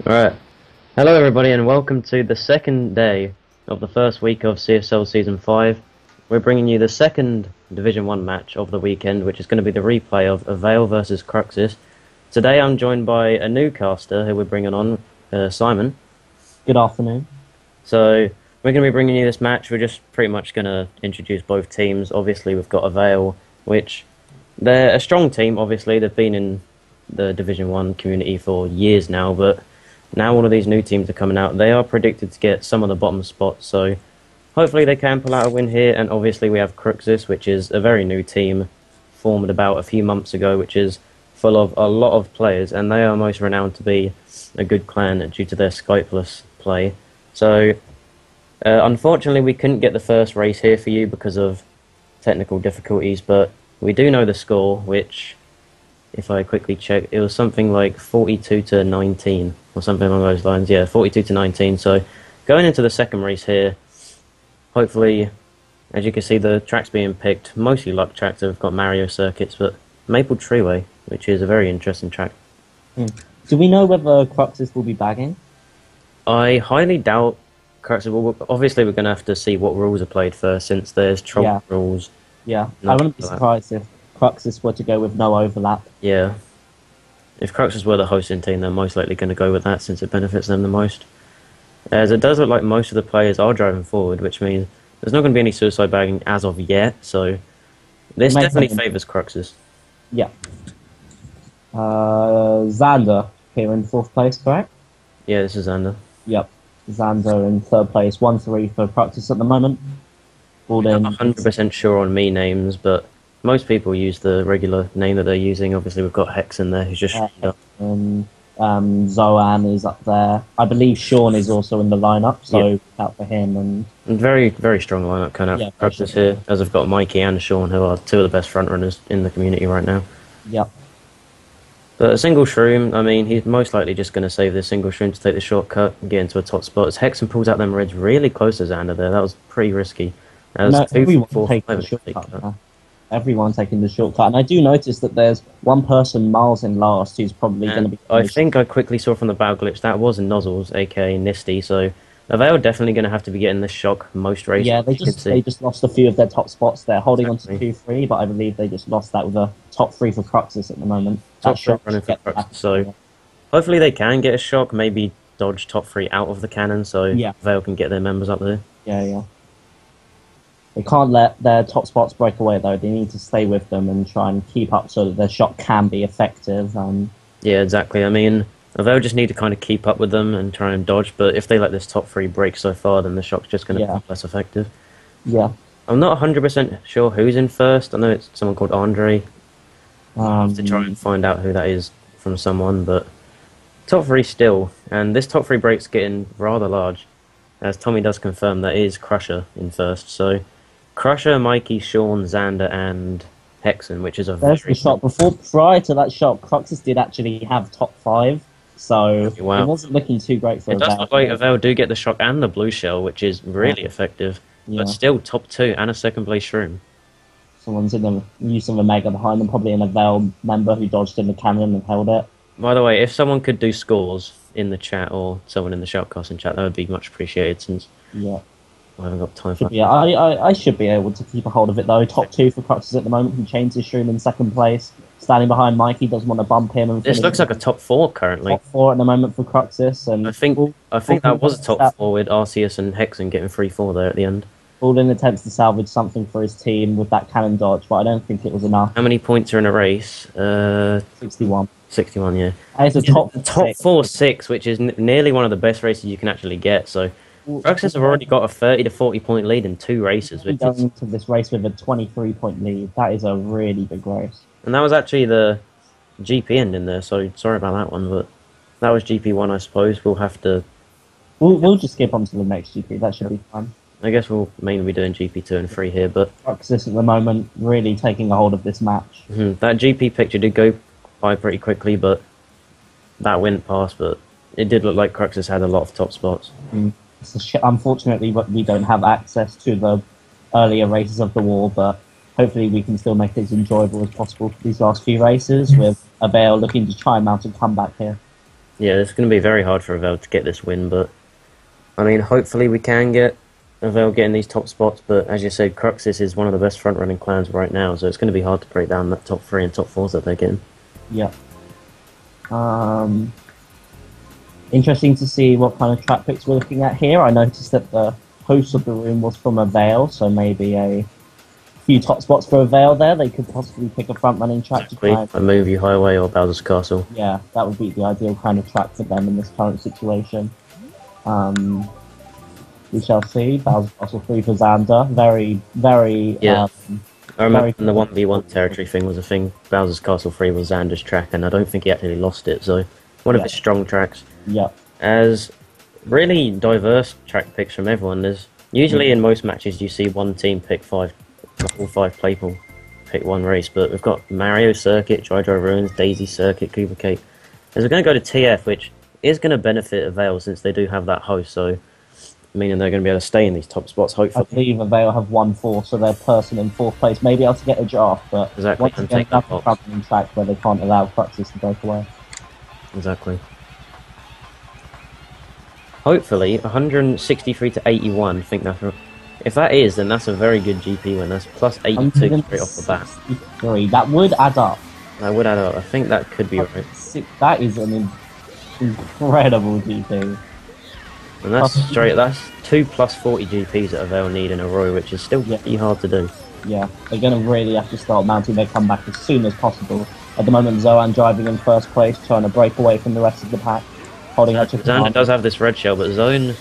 Alright, hello everybody and welcome to the second day of the first week of CSL Season 5. We're bringing you the second Division 1 match of the weekend, which is going to be the replay of Avail versus Cruxis. Today I'm joined by a new caster who we're bringing on, Simon. Good afternoon. So we're going to be bringing you this match. We're just pretty much going to introduce both teams. Obviously we've got Avail, which they're a strong team. Obviously they've been in the Division 1 community for years now, but now all of these new teams are coming out. They are predicted to get some of the bottom spots, so hopefully they can pull out a win here. And obviously we have Cruxis, which is a very new team formed about a few months ago, which is full of a lot of players, and they are most renowned to be a good clan due to their Skypeless play. So unfortunately we couldn't get the first race here for you because of technical difficulties, but we do know the score, which, if I quickly check, it was something like 42 to 19 or something along those lines. Yeah, 42 to 19. So going into the second race here, hopefully, as you can see, the tracks being picked, mostly luck tracks. Have got Mario circuits, but Maple Treeway, which is a very interesting track. Do we know whether Cruxis will be bagging? I highly doubt Cruxis will. Obviously, we're going to have to see what rules are played first, since there's troll rules. Yeah, I wouldn't be surprised if Cruxis were to go with no overlap. Yeah. If Cruxis were the hosting team, they're most likely going to go with that since it benefits them the most. As it does look like most of the players are driving forward, which means there's not going to be any suicide bagging as of yet, so this definitely favours Cruxis. Yeah. Xander here in fourth place, correct? Yeah, this is Xander. Yep. Xander in third place, 1-3 for Cruxis at the moment. I'm not 100% sure on me names, but most people use the regular name that they're using. Obviously, we've got Hex in there, who's just Zoan is up there. I believe Sean is also in the lineup, so out for him. And very, very strong lineup coming out for Cruxis here, as I've got Mikey and Sean, who are two of the best front runners in the community right now. Yep. But a single shroom, I mean, he's most likely just going to save this single shroom to take the shortcut and get into a top spot. As Hexen pulls out them reds really close to Xander there, that was pretty risky. Everyone's taking the shortcut, and I do notice that there's one person miles in last who's probably going to be... I think I quickly saw from the bow glitch that was Nozzles, aka Nisty, so Avail definitely going to have to be getting this shock most races. Yeah, they just lost a few of their top spots there, holding on to 2-3, but I believe they just lost that with a top 3 for Cruxis at the moment. Top 3 running for Crux, so hopefully they can get a shock, maybe dodge top 3 out of the cannon, so Avail can get their members up there. Yeah. They can't let their top spots break away, though. They need to stay with them and try and keep up so that their shot can be effective. Yeah, exactly. I mean, they'll just need to kind of keep up with them and try and dodge, but if they let this top 3 break so far, then the shock's just going to be less effective. Yeah. I'm not 100% sure who's in first. I know it's someone called Andre. I'll have to try and find out who that is from someone, but top 3 still. And this top 3 break's getting rather large, as Tommy does confirm that is Crusher in first, so... Crusher, Mikey, Sean, Xander, and Hexen, which is a There's the shot. Prior to that shot, Cruxis did actually have top 5, so it wasn't looking too great for Avail. It does look like Avail do get the shock and the blue shell, which is really effective, but still top 2 and a second place shroom. Someone's in the use of a mega behind them, probably an Avail member who dodged in the cannon and held it. By the way, if someone could do scores in the chat, or someone in the shoutcasting chat, that would be much appreciated, since... I haven't got time for that. Yeah, I should be able to keep a hold of it, though. Top 2 for Cruxis at the moment. He chains his shroom in second place. Standing behind Mikey, doesn't want to bump him. And this looks like a top 4 currently. Top 4 at the moment for Cruxis. And I think that was a top 4 with Arceus and Hexen getting 3-4 there at the end. Alden attempts to salvage something for his team with that cannon dodge, but I don't think it was enough. How many points are in a race? 61. 61, yeah. And it's a top 4-6, which is nearly one of the best races you can actually get, so... Cruxis have already got a 30 to 40 point lead in 2 races. Which going into this race with a 23 point lead, that is a really big race. And that was actually the GP ending there, so sorry about that one, but that was GP1, I suppose. We'll have to... We'll just skip on to the next GP, that should be fun. I guess we'll mainly be doing GP2 and 3 here, but... Cruxis at the moment really taking a hold of this match. That GP picture did go by pretty quickly, but that went past, but it did look like Cruxis had a lot of top spots. Unfortunately, we don't have access to the earlier races of the war, but hopefully we can still make it as enjoyable as possible for these last few races, with Avail looking to try and mount a comeback here. Yeah, it's going to be very hard for Avail to get this win, but I mean, hopefully we can get Avail getting these top spots. But as you said, Cruxis is one of the best front-running clans right now, so it's going to be hard to break down that top 3 and top 4s that they're getting. Yeah. Interesting to see what kind of track picks we're looking at here. I noticed that the host of the room was from Avail, so maybe a few top spots for Avail there. They could possibly pick a front-running track to try. A Movie Highway or Bowser's Castle. Yeah, that would be the ideal kind of track for them in this current situation. We shall see. Bowser's Castle 3 for Xander. Very, very... Yeah. I remember very when the 1v1 territory thing was a thing. Bowser's Castle 3 was Xander's track, and I don't think he actually lost it, so one of his strong tracks. Yeah. As really diverse track picks from everyone. There's usually in most matches you see one team pick all 5 people pick one race, but we've got Mario Circuit, Dry Ruins, Daisy Circuit, Cooper Cake. As we're going to go to TF, which is going to benefit Avail since they do have that host, so meaning they're going to be able to stay in these top spots, hopefully. I believe Avail have 1-4, so their person in 4th place may be able to get a draft, but exactly. once again, that's a front-running track where they can't allow Cruxis to break away. Exactly. Hopefully, 163 to 81. I think that's if that is, then that's a very good GP win. That's plus 82 straight off the bat. That would add up. That would add up. I think that could be right. That is an incredible GP. And that's straight. That's 2 plus 40 GPs that Avail need in a row, which is still pretty hard to do. Yeah, they're going to really have to start mounting their comeback as soon as possible. At the moment, Zoan driving in 1st place, trying to break away from the rest of the pack. Xander does have this red shell, but Zone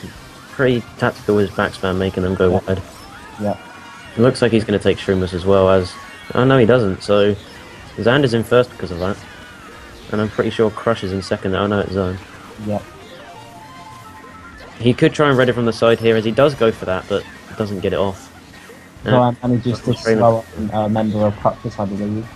pretty tactical with his backspam, making them go wide. Yeah. It looks like he's going to take Shroomus as well as... Oh no, he doesn't, so... Xander's in 1st because of that. And I'm pretty sure Crush is in 2nd. Oh no, it's Zone. Yeah. He could try and red it from the side here, as he does go for that, but doesn't get it off. Zoan manages to slow up a member of Cruxis, I believe.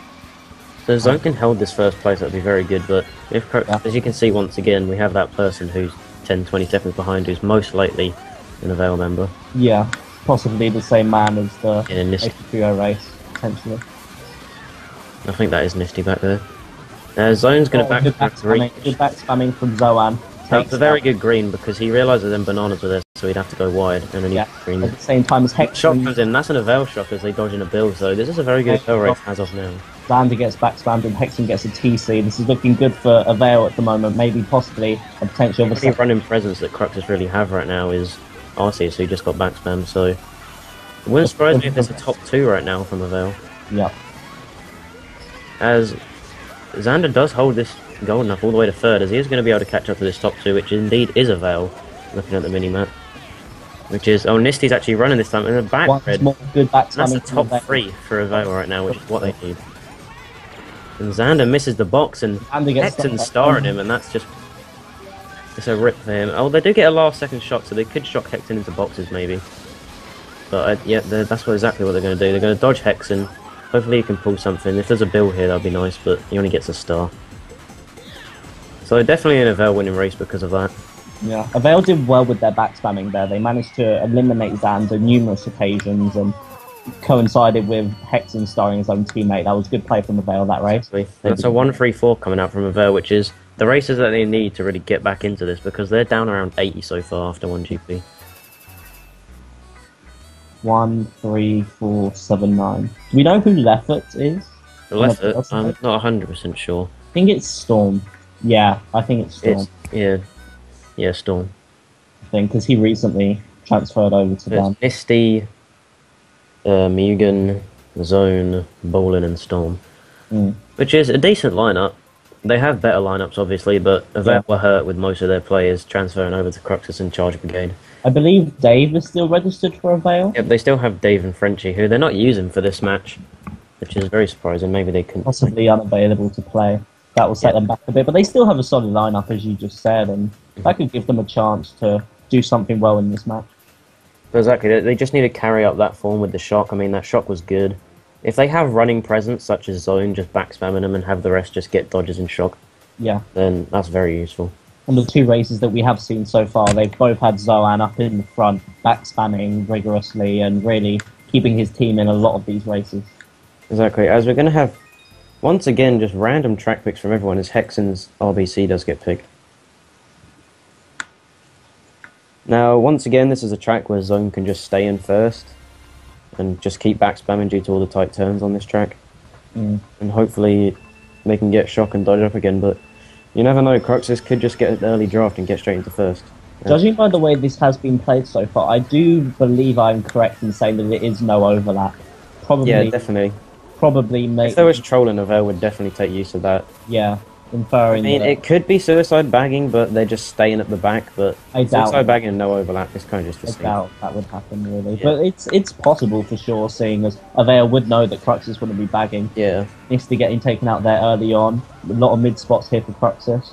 So Zone can hold this 1st place, that would be very good, but if as you can see once again, we have that person who's 10-20 seconds behind, who's most likely an Avail member. Yeah, possibly the same man as the Trio race, potentially. I think that is Nifty back there. Zone's going to back green. Good back spamming from Zoan. That's a very good green because he realises then bananas were there, so he'd have to go wide, and then green. At the same time as Hex shot comes in. That's an Avail shock as they dodge in a build, so this is a very good Avail race as of now. Xander gets back spammed and Hexen gets a TC. This is looking good for Avail at the moment. Maybe possibly a potential. The only running presence that Cruxis really have right now is Arceus, who just got back spammed. So it wouldn't surprise me if there's a top 2 right now from Avail. Yeah. As Xander does hold this golden up all the way to 3rd, as he is going to be able to catch up to this top 2, which indeed is Avail. Looking at the mini map, which is Nisty's actually running this time in the back red. That's the top 3 for Avail right now, which is what they need. And Xander misses the box, and Hexen's starring him, and that's just... It's a rip for him. Oh, they do get a last second shot, so they could shock Hexen into boxes, maybe. But, yeah, that's exactly what they're going to do. They're going to dodge Hexen. Hopefully he can pull something. If there's a bill here, that'd be nice, but he only gets a star. So definitely an Avail winning race because of that. Yeah, Avail did well with their back spamming there. They managed to eliminate Xander numerous occasions and coincided with Hexen starring his own teammate. That was good play from Avail that race. That's a 1-3-4 coming out from Avail, which is the races that they need to really get back into this because they're down around 80 so far after 1 GP. 1, 3, 4, 7, 9. Do we know who Leffert is? Leffert? I'm not 100% sure. I think it's Storm. Yeah, I think it's Storm. Yeah, Storm. I think, because he recently transferred over to them. Misty, Mugen, Zone, Bolin and Storm. Which is a decent lineup. They have better lineups, obviously, but Avail were hurt with most of their players transferring over to Cruxis and Charge Brigade. I believe Dave is still registered for Avail. Yep, they still have Dave and Frenchie, who they're not using for this match, which is very surprising. Maybe they couldn't. Possibly unavailable to play. That will set them back a bit, but they still have a solid lineup, as you just said, and that could give them a chance to do something well in this match. Exactly, they just need to carry up that form with the shock. I mean, that shock was good. If they have running presence, such as Zone, just back spamming them and have the rest just get dodges and shock, then that's very useful. On the 2 races that we have seen so far, they've both had Zoan up in the front, back spamming rigorously and really keeping his team in a lot of these races. Exactly, as we're going to have, once again, just random track picks from everyone as Hexen's RBC does get picked. Now, once again, this is a track where Zone can just stay in first and just keep back spamming due to all the tight turns on this track. Mm. And hopefully they can get shock and dodge up again, but you never know. Cruxis could just get an early draft and get straight into first. Yeah. Judging by the way this has been played so far, I do believe I'm correct in saying that it is no overlap. Probably, Yeah, definitely. Probably make. If there was trolling, Avail would definitely take use of that. Yeah, inferring. I mean, it could be suicide bagging, but they're just staying at the back. But I doubt suicide bagging and no overlap is kind of just the I same. doubt that would happen really, Yeah. but it's possible for sure. Seeing as Avail would know that Cruxis wouldn't be bagging. Yeah, Needs to getting taken out there early on. A lot of mid spots here for Cruxis.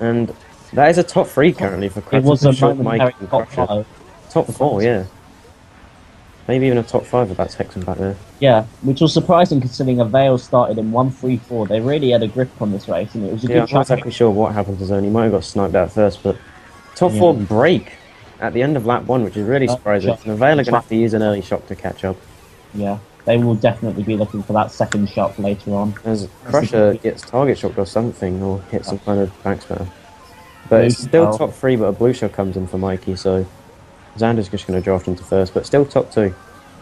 and that is a top 3 currently for Crux. It was a Short momentary Mike and top Crusher. 5. Top 4, yeah. Maybe even a top 5 if that's Hexen back there. Yeah, which was surprising considering Avail started in 1-3-4. They really had a grip on this race, and it was a Yeah, good I'm not track. exactly sure what happened to Zone. He might have got sniped out first, but top 4 break at the end of lap 1, which is really surprising. And Avail are going to have to use an early shock to catch up. Yeah, they will definitely be looking for that second shot later on. As Crusher gets target shocked or something, or hits some kind of backspinner. But it's still top 3, but a blue shot comes in for Mikey, so Xander's just going to draft into first, but still top 2.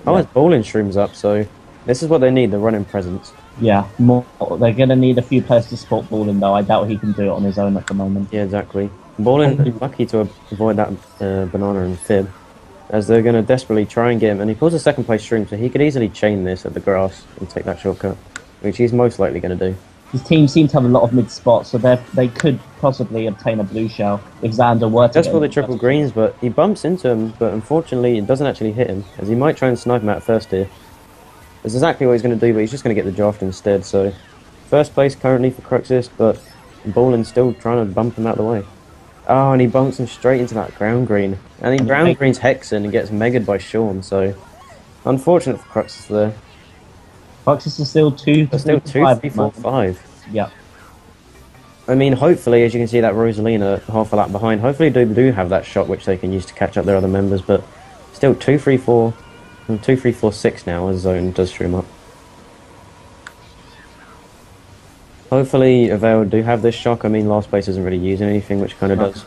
Oh, his bowling stream's up, so this is what they need, the running presence. Yeah, more. They're going to need a few players to support Ballin, though. I doubt he can do it on his own at the moment. Yeah, exactly. Ballin lucky to avoid that banana and fib, as they're going to desperately try and get him, and he pulls a second place stream, so he could easily chain this at the grass and take that shortcut, which he's most likely going to do. His team seem to have a lot of mid spots, so they could possibly obtain a blue shell if Xander were to. Just for the triple greens, but he bumps into him, but unfortunately it doesn't actually hit him, as he might try and snipe him out first here. That's exactly what he's going to do, but he's just going to get the draft instead, so first place currently for Cruxis, but Bowlin's still trying to bump him out of the way. Oh, and he bumps him straight into that ground green. And he ground greens Hexen and gets megged by Sean, so unfortunate for Cruxis there. Cruxis is still 2 But still 2, 3, 4, 5. Yeah. I mean, hopefully, as you can see, that Rosalina half a lap behind, hopefully they do have that shot which they can use to catch up their other members, but still 2, 3, 4, and 2, 3, 4, 6 now as Zone does stream up. Hopefully, Avail do have this shock. I mean, last place isn't really using anything, which kind of does.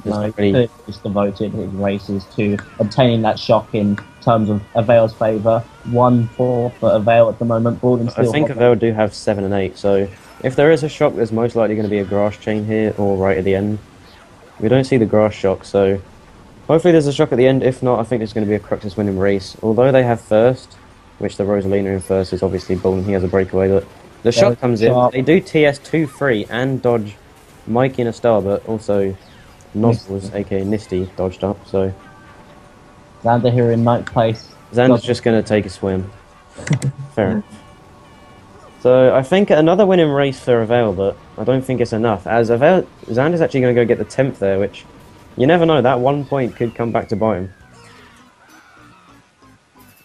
No, he just devoted his races to obtaining that shock in terms of Avail's favour. 1-4 for Avail at the moment. I think Avail do have 7 and 8, so if there is a shock, there's most likely going to be a grass chain here or right at the end. We don't see the grass shock, so hopefully there's a shock at the end. If not, I think it's going to be a Cruxis winning race. Although they have first, which the Rosalina in first is obviously Bowling. He has a breakaway, but the shock comes in. They do TS 2-3 and dodge Mikey in a star, but also Nozzles, aka Nisty, dodged up, so Xander here in 9th place. Xander's just going to take a swim. Fair enough. So I think another winning race for Avail, but I don't think it's enough. As Avail, Xander's actually going to go get the 10th there, which you never know. That 1 point could come back to bite him.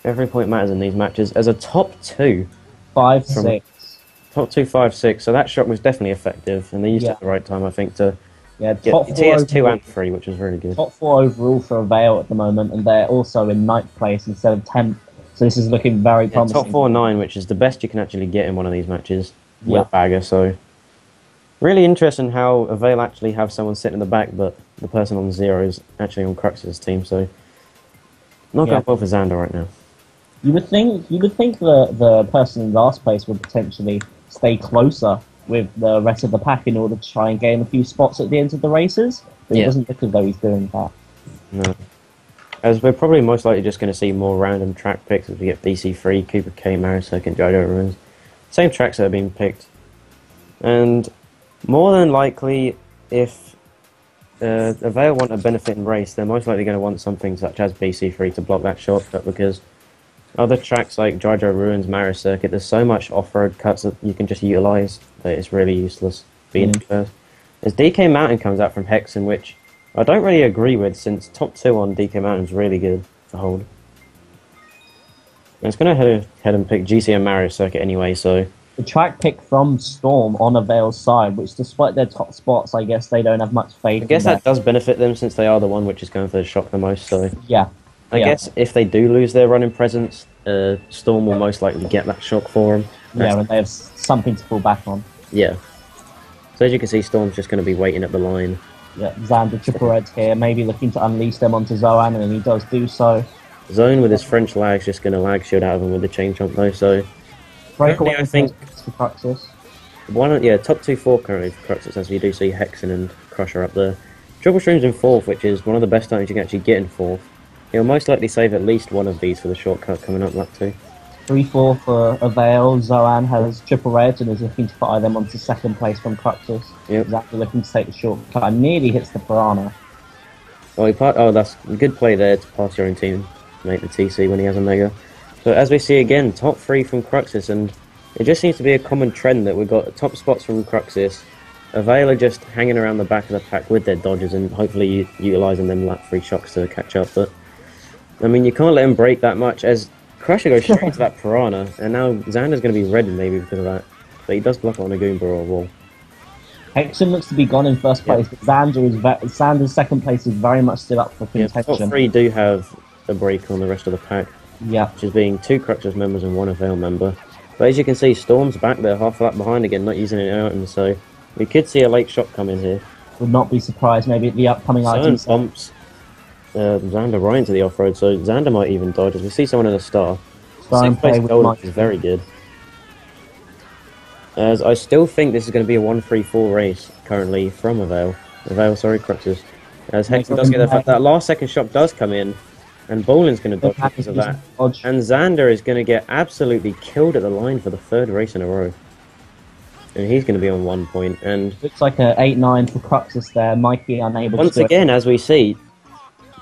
Every point matters in these matches. As a top 2, 5-6. Top 2, 5, 6. So that shot was definitely effective, and they used it at the right time, I think, to get top TS 2 overall, and 3, which was really good. Top 4 overall for Avail at the moment, and they're also in 9th place instead of 10th. So this is looking very promising. Top 4, 9, which is the best you can actually get in one of these matches with Bagger. So really interesting how Avail actually have someone sitting in the back, but the person on 0 is actually on Crux's team. So not going well for Xander right now. You would think the person in last place would potentially stay closer with the rest of the pack in order to try and gain a few spots at the end of the races. But it doesn't look as though he's doing that. No. As we're probably most likely just going to see more random track picks as we get BC3, Cooper K, Marisek, and Jojo Ruins. Same tracks that have been picked. And more than likely, if Avail want a benefit in race, they're most likely going to want something such as BC3 to block that shortcut, because other tracks like Jojo Ruins, Mario Circuit, there's so much off-road cuts that you can just utilise that it's really useless being first. As DK Mountain comes out from Hexen, which I don't really agree with, since top 2 on DK Mountain is really good to hold. It's going to head and pick GC and Mario Circuit anyway, so The track pick from Storm on Avail's side, which despite their top spots, I guess they don't have much faith. I guess that does benefit them since they are the one which is going for the shock the most, so yeah. I guess if they do lose their running presence, Storm will most likely get that shock for them. Yeah, and they have something to fall back on. Yeah. So as you can see, Storm's just going to be waiting at the line. Yeah, Xander triple reds here, maybe looking to unleash them onto Zoan, and he does do so. Zone with his French lag is just going to lag shield out of him with the chain chomp though, so... Breakaway, I think... for Cruxis. Top 2-4 currently for Cruxis, as you do see Hexen and Crusher up there. Triple Stream's in 4th, which is one of the best items you can actually get in 4th. He'll most likely save at least one of these for the shortcut coming up lap 2. 3-4 for Avail. Zoan has triple reds and is looking to fire them onto 2nd place from Cruxis. Yep. Exactly looking to take the shortcut and nearly hits the Piranha. That's a good play there to pass your own team, make the TC when he has a Mega. So as we see again, top 3 from Cruxis, and it just seems to be a common trend that we've got top spots from Cruxis. Avail are just hanging around the back of the pack with their dodges and hopefully utilising them lap 3 shocks to catch up. But I mean, you can't let him break that much, as Crusher goes straight into that Piranha, and now Xander's going to be ready maybe because of that. But he does block it on a Goomba or a wall. Hexen looks to be gone in 1st place, but Xander's 2nd place is very much still up for contention. Top 3 do have a break on the rest of the pack. Yeah. Which is being 2 Cruxis members and 1 Avail member. But as you can see, Storm's back there, half a lap behind again, not using any items, so we could see a late shot come in here. Would not be surprised, maybe at the upcoming items. Bumps Xander right into the off-road, so Xander might even dodge, as we see someone in a star. 6th place gold is very good. As I still think this is going to be a 1-3-4 race, currently, from Avail. Cruxis. As Hexen does get that last second shot does come in, and Bolin's going to dodge because of that. And Xander is going to get absolutely killed at the line for the 3rd race in a row. And he's going to be on 1 point. And looks like a 8-9 for Cruxis there. Mikey unable once to again, as we see,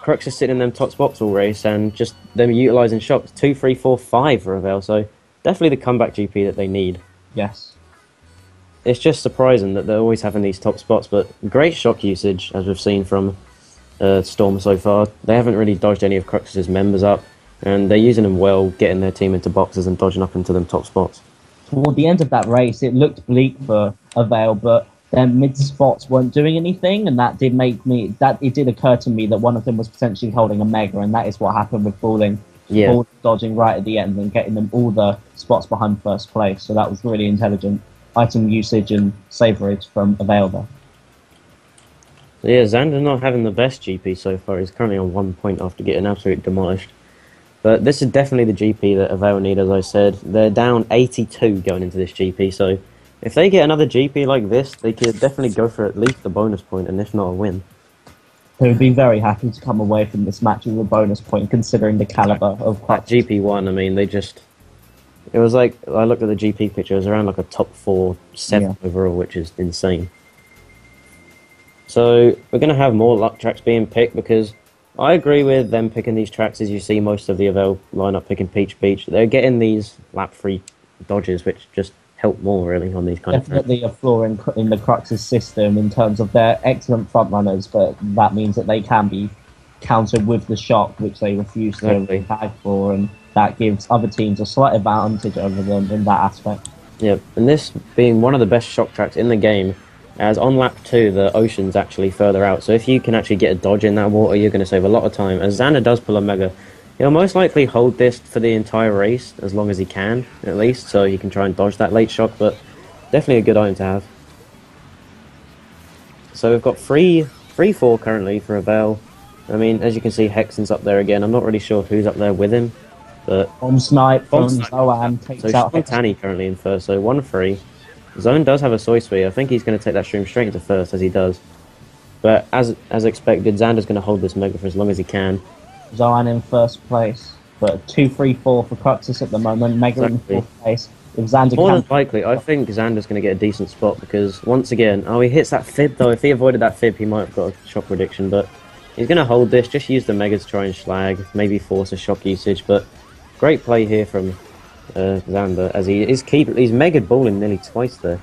Crux is sitting in them top spots all race, and just them utilising shocks. 2, 3, 4, 5 for Avail, so definitely the comeback GP that they need. Yes. It's just surprising that they're always having these top spots, but great shock usage, as we've seen from Storm so far. They haven't really dodged any of Crux's members up, and they're using them well, getting their team into boxes and dodging up into them top spots. Toward the end of that race, it looked bleak for Avail, but their mid spots weren't doing anything, and that did it did occur to me that one of them was potentially holding a Mega, and that is what happened with Balling. Yeah. Ball dodging right at the end and getting them all the spots behind 1st place, so that was really intelligent item usage and save rates from Avail there. So yeah, Xander not having the best GP so far. He's currently on 1 point after getting absolutely demolished. But this is definitely the GP that Avail need, as I said. They're down 82 going into this GP, so if they get another GP like this, they could definitely go for at least a bonus point, and if not a win. They would be very happy to come away from this match with a bonus point, considering the caliber of that GP1. I mean, they just... It was like, I looked at the GP picture, it was around like a top 4, 7 overall, which is insane. So, we're going to have more luck tracks being picked, because I agree with them picking these tracks, as you see most of the Avail lineup picking Peach Beach. They're getting these lap 3 dodges, which just help more, really, on these kind of tracks. Definitely a flaw in the Crux's system in terms of their excellent front runners, but that means that they can be countered with the shock, which they refuse to tag for, and that gives other teams a slight advantage over them in that aspect. Yeah, and this being one of the best shock tracks in the game, as on lap 2 the ocean's actually further out, so if you can actually get a dodge in that water, you're going to save a lot of time. As Xander does pull a Mega, he'll most likely hold this for the entire race, as long as he can, at least, so he can try and dodge that late shock, but definitely a good item to have. So we've got 3-4 currently for Avail. I mean, as you can see, Hexen's up there again. I'm not really sure who's up there with him, but... Bomb Snipe from Zoan takes out Hexen. Tani currently in 1st, so 1-3. Zone does have a Soy Sweet. I think he's going to take that stream straight into 1st, as he does. But as expected, Xander's going to hold this Mega for as long as he can. Zoan in 1st place, but 2-3-4 for Cruxis at the moment. Mega in 4th place. If Xander More than likely, I think Xander's going to get a decent spot, because once again, he hits that fib though. If he avoided that fib, he might have got a shock prediction, but he's going to hold this, just use the Mega to try and slag, maybe force a shock usage, but great play here from Xander, as he's Mega'd balling nearly twice there.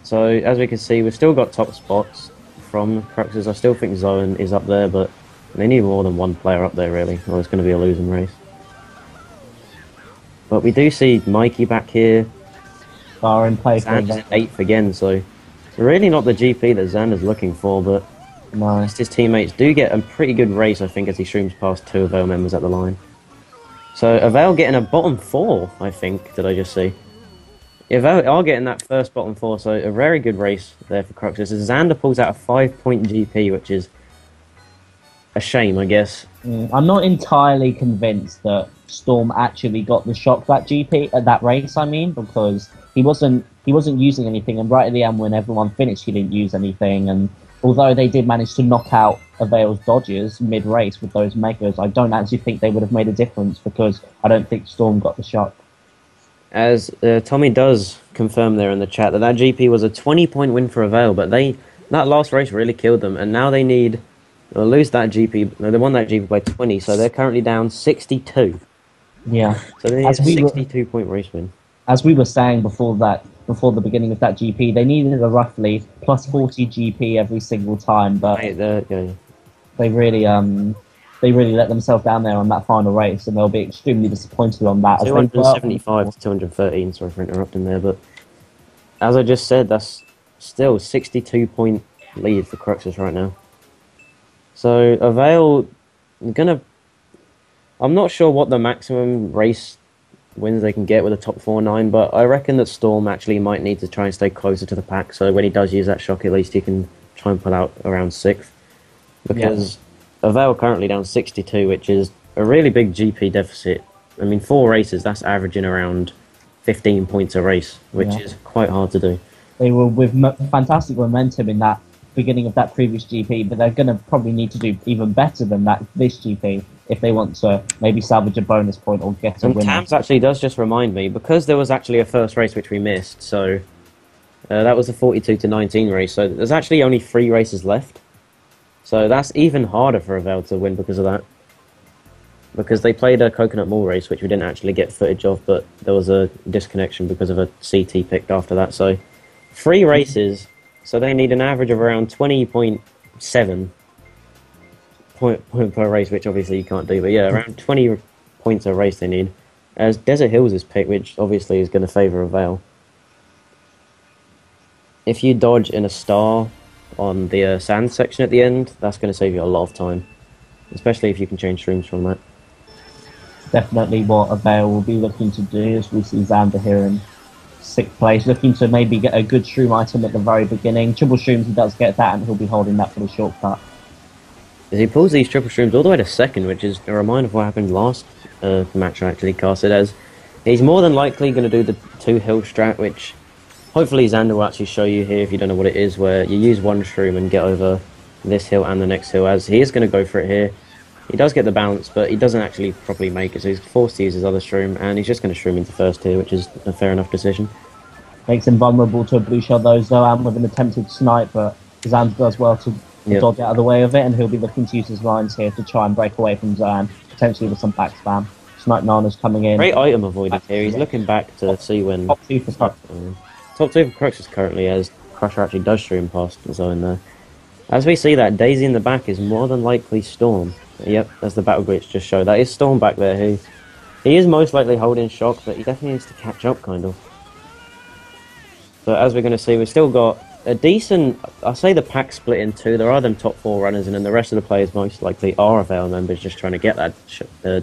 So, as we can see, we've still got top spots from Cruxis. I still think Zone is up there, but they need more than one player up there, really, or it's going to be a losing race. But we do see Mikey back here. Far in play for Xander's 8th again, so really not the GP that Xander's looking for, but no. His teammates do get a pretty good race, I think, as he streams past 2 Avail members at the line. So Avail getting a bottom 4, I think, did I just see? If they are getting that first bottom four, so a very good race there for Cruxis. As Xander pulls out a 5-point GP, which is a shame, I guess. I'm not entirely convinced that Storm actually got the shock that GP at that race. I mean, because he wasn't using anything, and right at the end when everyone finished, he didn't use anything. And although they did manage to knock out Avail's dodges mid race with those megas, I don't actually think they would have made a difference because I don't think Storm got the shock. As Tommy does confirm there in the chat that GP was a 20-point win for Avail, but that last race really killed them, and now they need to lose that GP. No, they won that GP by 20, so they're currently down 62. Yeah. So they need a 62-point race win. As we were saying before the beginning of that GP, they needed a roughly plus 40 GP every single time, but they really let themselves down there on that final race, and they'll be extremely disappointed on that. 275 to 213, sorry for interrupting there, but as I just said, that's still 62-point lead for Cruxis right now. So Avail, I'm not sure what the maximum race wins they can get with a top 4-9, but I reckon that Storm actually might need to try and stay closer to the pack, so when he does use that shock, at least he can try and pull out around 6th. Because Avail currently down 62, which is a really big GP deficit. I mean, 4 races, that's averaging around 15 points a race, which is quite hard to do. They were with fantastic momentum in that beginning of that previous GP, but they're going to probably need to do even better than that this GP if they want to maybe salvage a bonus point or get a win. Tams actually does just remind me, because there was actually a first race which we missed, so that was the 42 to 19 race, so there's actually only 3 races left. So that's even harder for Avail to win because of that. Because they played a Coconut Mall race, which we didn't actually get footage of, but there was a disconnection because of a CT picked after that. So 3 races, so they need an average of around 20.7 point per race, which obviously you can't do. But yeah, around 20 points a race they need. As Desert Hills is picked, which obviously is going to favour Avail. If you dodge in a star on the sand section at the end, that's going to save you a lot of time, especially if you can change streams from that. Definitely what Avail will be looking to do, as we see Xander here in 6th place, looking to maybe get a good shroom item at the very beginning. Triple shrooms, he does get that, and he'll be holding that for the shortcut. As he pulls these triple shrooms all the way to 2nd, which is a reminder of what happened last match I actually casted, as he's more than likely going to do the 2 hill strat, which hopefully Xander will actually show you here if you don't know what it is, where you use 1 shroom and get over this hill and the next hill, as he is going to go for it here. He does get the bounce, but he doesn't actually properly make it, so he's forced to use his other shroom, and he's just going to shroom into 1st here, which is a fair enough decision. Makes him vulnerable to a blue shell though, and with an attempted snipe, but Xander does well to dodge out of the way of it, and he'll be looking to use his lines here to try and break away from Zan, potentially with some back spam. Snipe Nana's coming in. Great item avoided here. He's looking back to see when... Top 2 for Crux. Top 2 for Crux is currently, as Crusher actually does stream past the zone there. As we see that, Daisy in the back is more than likely Storm. Yep, as the battle glitch just showed. That is Storm back there, who... He is most likely holding shock, but he definitely needs to catch up, kind of. So as we're going to see, we've still got a decent... I'll say the pack split in 2. There are them top 4 runners, and then the rest of the players most likely are Avail members just trying to get that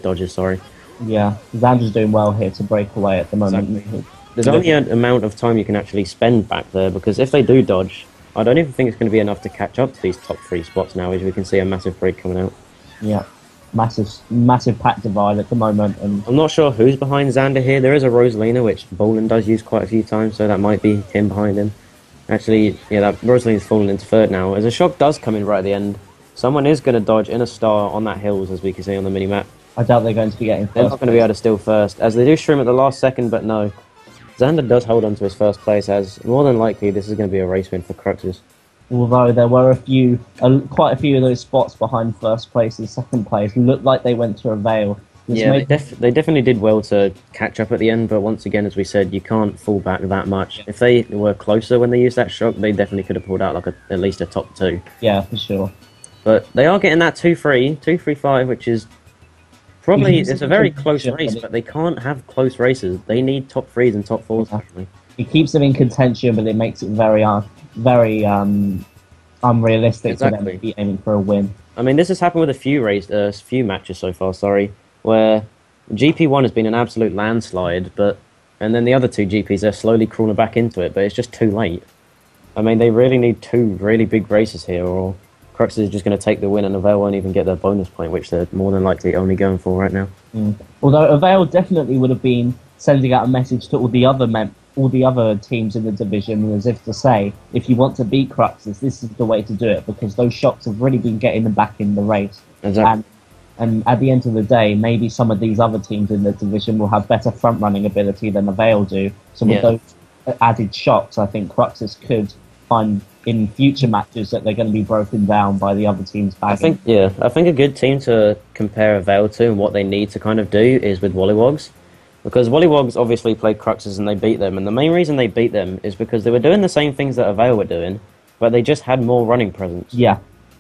dodges, sorry. Yeah, Xander's doing well here to break away at the moment. Exactly. There's only an amount of time you can actually spend back there, because if they do dodge, I don't even think it's going to be enough to catch up to these top 3 spots now, as we can see a massive break coming out. Yeah, massive pack divide at the moment. And I'm not sure who's behind Xander here. There is a Rosalina, which Bolin does use quite a few times, so that might be him behind him. Actually, yeah, that Rosalina's fallen into 3rd now. As a shock does come in right at the end, someone is going to dodge in a star on that hills, as we can see on the mini-map. I doubt they're going to be getting first. They're not going to be able to steal first, as they do stream at the last second, but no. Xander does hold on to his 1st place, as more than likely this is going to be a race win for Cruxis. Although there were quite a few of those spots behind 1st place and 2nd place looked like they went to Avail. Yeah, they definitely did well to catch up at the end, but once again, as we said, you can't fall back that much. If they were closer when they used that shock, they definitely could have pulled out like at least a top 2. Yeah, for sure. But they are getting that 2-3-5, which is probably, it's a very close race, but they can't have close races. They need top 3s and top 4s, actually. It keeps them in contention, but it makes it very unrealistic for them to be aiming for a win. I mean, this has happened with a few matches so far, where GP1 has been an absolute landslide, but and then the other two GPs, they're slowly crawling back into it, but it's just too late. I mean, they really need two really big races here, or Crux is just going to take the win, and Avail won't even get their bonus point, which they're more than likely only going for right now. Although Avail definitely would have been sending out a message to all the other teams in the division, as if to say, if you want to beat Cruxis, this is the way to do it, because those shocks have really been getting them back in the race. Exactly. And at the end of the day, maybe some of these other teams in the division will have better front-running ability than Avail do. So with those added shocks, I think Cruxis could find in future matches that they're going to be broken down by the other teams bagging. I think a good team to compare Avail to and what they need to kind of do is with Wollywogs. Because Wollywogs obviously played Cruxis and they beat them, and the main reason they beat them is because they were doing the same things that Avail were doing, but they just had more running presence. Yeah.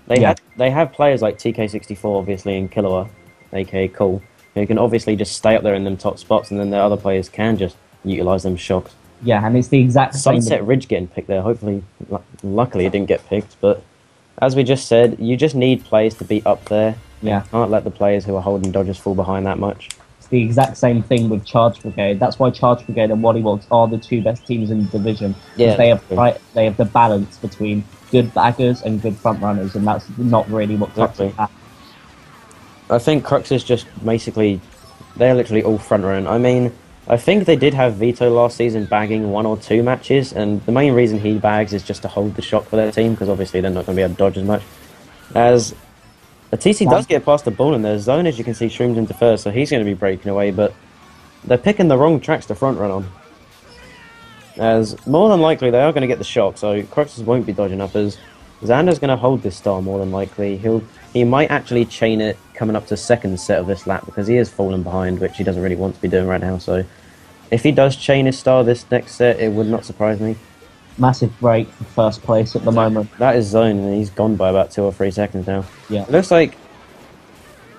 They have players like TK64 obviously and Killua, aka Cool, who can obviously just stay up there in them top spots, and then the other players can just utilise them shocks. Yeah, and it's the exact same. Sunset Ridge getting picked there. Hopefully, luckily it didn't get picked, but as we just said, you just need players to be up there. Yeah. You can't let the players who are holding dodges fall behind that much. It's the exact same thing with Charge Brigade. That's why Charge Brigade and Wollywogs are the two best teams in the division. Yeah, they have the balance between good baggers and good front runners, and that's not really what Cruxis has. I think Crux is just basically, they're literally all front running. I mean, I think they did have Vito last season bagging 1 or 2 matches, and the main reason he bags is just to hold the shock for their team, because obviously they're not going to be able to dodge as much. As a TC does get past the ball in their zone, as you can see, Shrooms into first, so he's going to be breaking away, but they're picking the wrong tracks to front run on. As more than likely they are going to get the shock, so Cruxis won't be dodging up, as Xander's going to hold this star more than likely. He might actually chain it coming up to second set of this lap, because he is falling behind, which he doesn't really want to be doing right now, so if he does chain his star this next set, it would not surprise me. Massive break for first place at the moment. That is zone, and he's gone by about 2 or 3 seconds now. Yeah. It looks like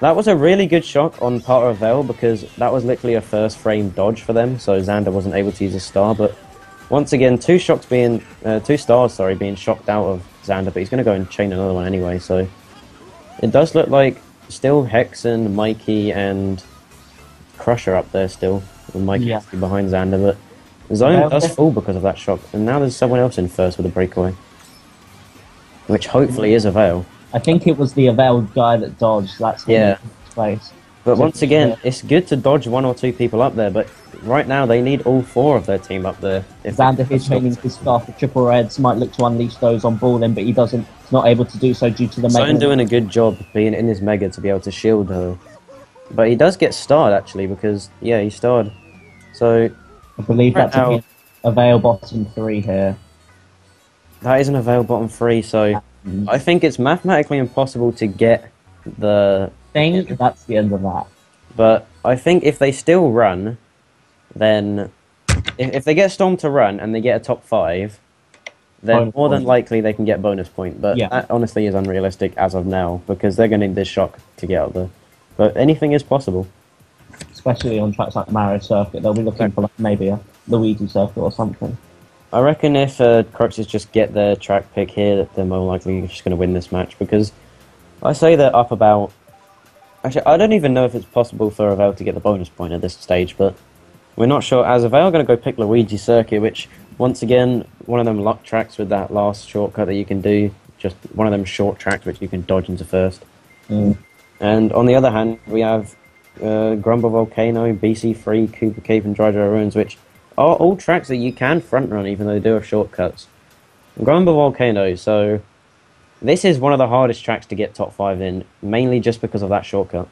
that was a really good shock on part of Avail, because that was literally a first frame dodge for them, so Xander wasn't able to use his star, but once again, 2 stars being shocked out of Xander, but he's going to go and chain another one anyway, so it does look like still Hexen, Mikey, and Crusher up there still, with Mikey behind Xander, but zone does fall because of that shock, and now there's someone else in first with a breakaway, which hopefully is Avail. I think it was the Avail guy that dodged. That's place. But once again, it's good to dodge 1 or 2 people up there, but right now they need all 4 of their team up there. Xander is training his scarf for triple reds, might look to unleash those on Ballin, but he's not able to do so due to the mega. Zone doing a good job being in his mega to be able to shield her. But he does get starred actually, because he starred. So I believe that's a Avail bottom 3 here. That is an Avail bottom 3, so I think it's mathematically impossible to get the thing. That's the end of that. But I think if they still run, then if they get Storm to run and they get a top 5, then more than likely they can get bonus point. But that honestly is unrealistic as of now, because they're going to need this shock to get out there. But anything is possible. Especially on tracks like Mario Circuit, they'll be looking for maybe a Luigi Circuit or something. I reckon if Cruxis just get their track pick here, that they're more likely just going to win this match, because I say they're up about... Actually, I don't even know if it's possible for Avail to get the bonus point at this stage, but we're not sure, as Avail are going to go pick Luigi Circuit, which, once again, one of them luck tracks with that last shortcut that you can do, just one of them short tracks which you can dodge into first. And on the other hand, we have Grumble Volcano, BC3, Cooper Cave, and Dry Ruins, which are all tracks that you can front run, even though they do have shortcuts. Grumble Volcano, so this is one of the hardest tracks to get top 5 in, mainly just because of that shortcut.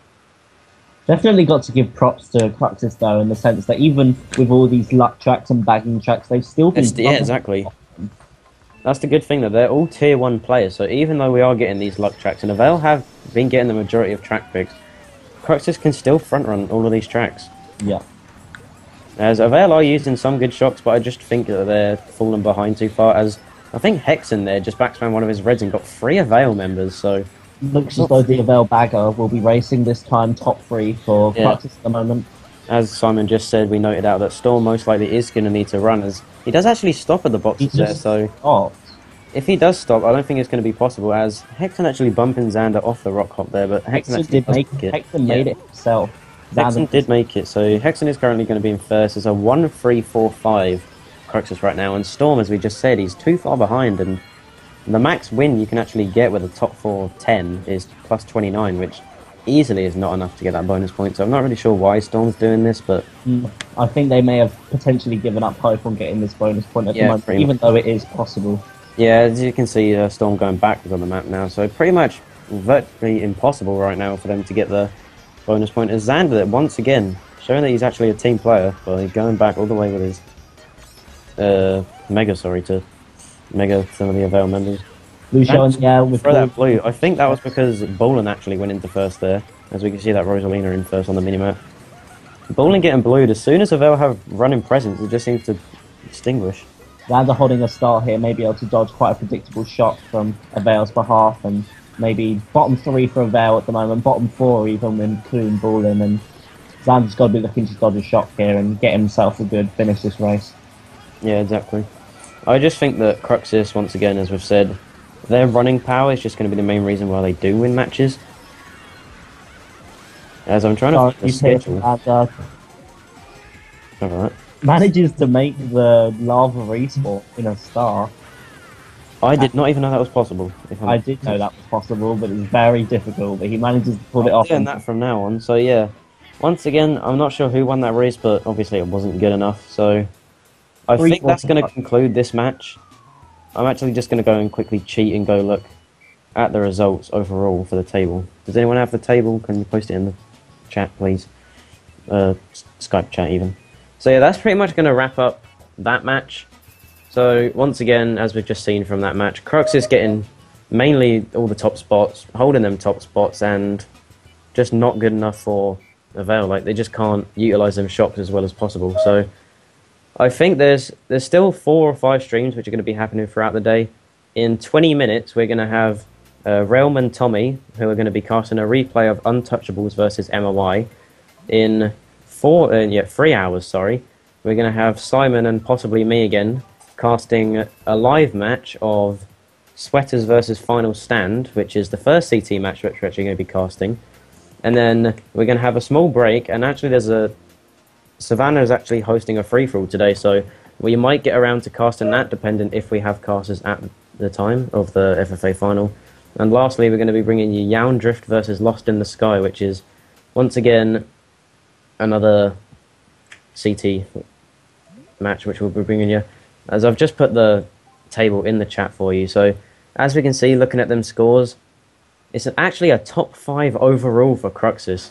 Definitely got to give props to Cruxis though, in the sense that even with all these luck tracks and bagging tracks, they've still been... exactly. That's the good thing, that they're all tier 1 players, so even though we are getting these luck tracks, and Avail have been getting the majority of track picks, Cruxis can still front run all of these tracks. Yeah. As Avail are using some good shocks, but I just think that they're falling behind too far, as I think Hexen there just backspammed one of his reds and got 3 Avail members, so... Looks as though the Avail bagger will be racing this time top 3 for Cruxis at the moment. As Simon just said, we noted out that Storm most likely is going to need to run, as he does actually stop at the boxes there, so... If he does stop, I don't think it's going to be possible, as Hexen actually bumping Xander off the rock hop there, but Hexen actually made it himself. Hexen did make it, so Hexen is currently going to be in first. It's a 1-3-4-5 Cruxis right now, and Storm, as we just said, he's too far behind, and the max win you can actually get with a top 4-10 is plus 29, which easily is not enough to get that bonus point, so I'm not really sure why Storm's doing this, but... I think they may have potentially given up hope on getting this bonus point at the moment, even though it is possible. Yeah, as you can see, Storm going backwards on the map now, so pretty much virtually impossible right now for them to get the bonus point. As Xander, once again, showing that he's actually a team player by going back all the way with his Mega, to Mega some of the Avail members. Lucio, yeah, with throw that blue. I think that was because Bolin actually went into first there, as we can see that Rosalina in first on the minimap. Bolin getting blued, as soon as Avail have running presence, it just seems to extinguish. Xander holding a start here, may be able to dodge quite a predictable shot from Avail's behalf, and maybe bottom 3 for Avail at the moment, bottom 4 even when including Bolin, and Xander's got to be looking to dodge a shot here and get himself a good finish this race. Yeah, exactly. I just think that Cruxis, once again, as we've said, their running power is just going to be the main reason why they do win matches. As I'm trying to find the schedule. Alright. Manages to make the lava respawn in a star. I did not even know that was possible. I did know that was possible, but it's very difficult. But he manages to pull it off. Doing that from now on, so yeah. Once again, I'm not sure who won that race, but obviously it wasn't good enough. So I think that's going to conclude this match. I'm actually just going to go and quickly cheat and go look at the results overall for the table. Does anyone have the table? Can you post it in the chat, please? Skype chat even. So yeah, that's pretty much going to wrap up that match. So once again, as we've just seen from that match, Crux is getting mainly all the top spots, holding them top spots, and just not good enough for Avail. Like, they just can't utilize them shops as well as possible. So I think there's still 4 or 5 streams which are going to be happening throughout the day. In 20 minutes, we're going to have Realm and Tommy, who are going to be casting a replay of Untouchables versus MOI. In 3 hours, sorry, we're going to have Simon and possibly me again casting a live match of Sweaters versus Final Stand, which is the first CT match which we're actually going to be casting. And then we're going to have a small break, and actually Savannah is actually hosting a free-for-all today, so we might get around to casting that, dependent if we have casters at the time of the FFA final. And lastly, we're going to be bringing you Yawn Drift versus Lost in the Sky, which is, once again, another CT match which we'll be bringing you. As I've just put the table in the chat for you, so as we can see, looking at them scores, it's actually a top 5 overall for Cruxis,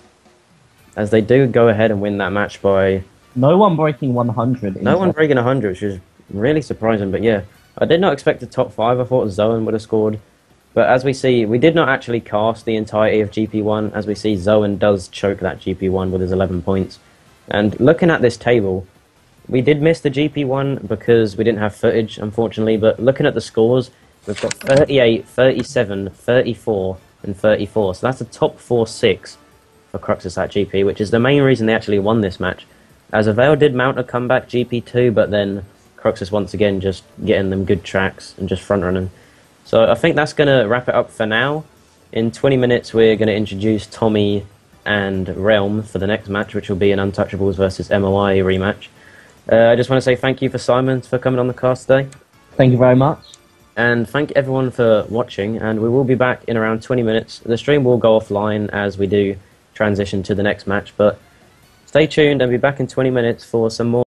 as they do go ahead and win that match by... No one breaking 100. No one breaking 100, which is really surprising, but yeah. I did not expect a top 5, I thought Zoan would have scored. But as we see, we did not actually cast the entirety of GP1, as we see Zoan does choke that GP1 with his 11 points. And looking at this table, we did miss the GP1 because we didn't have footage, unfortunately, but looking at the scores, we've got 38, 37, 34, and 34. So that's a top 4-6 for Cruxis at GP, which is the main reason they actually won this match. As Avail did mount a comeback GP2, but then Cruxis once again just getting them good tracks and just front running. So I think that's going to wrap it up for now. In 20 minutes, we're going to introduce Tommy and Realm for the next match, which will be an Untouchables versus MOI rematch. I just want to say thank you for Simon for coming on the cast today. Thank you very much. And thank everyone for watching, and we will be back in around 20 minutes. The stream will go offline as we do transition to the next match, but stay tuned and be back in 20 minutes for some more.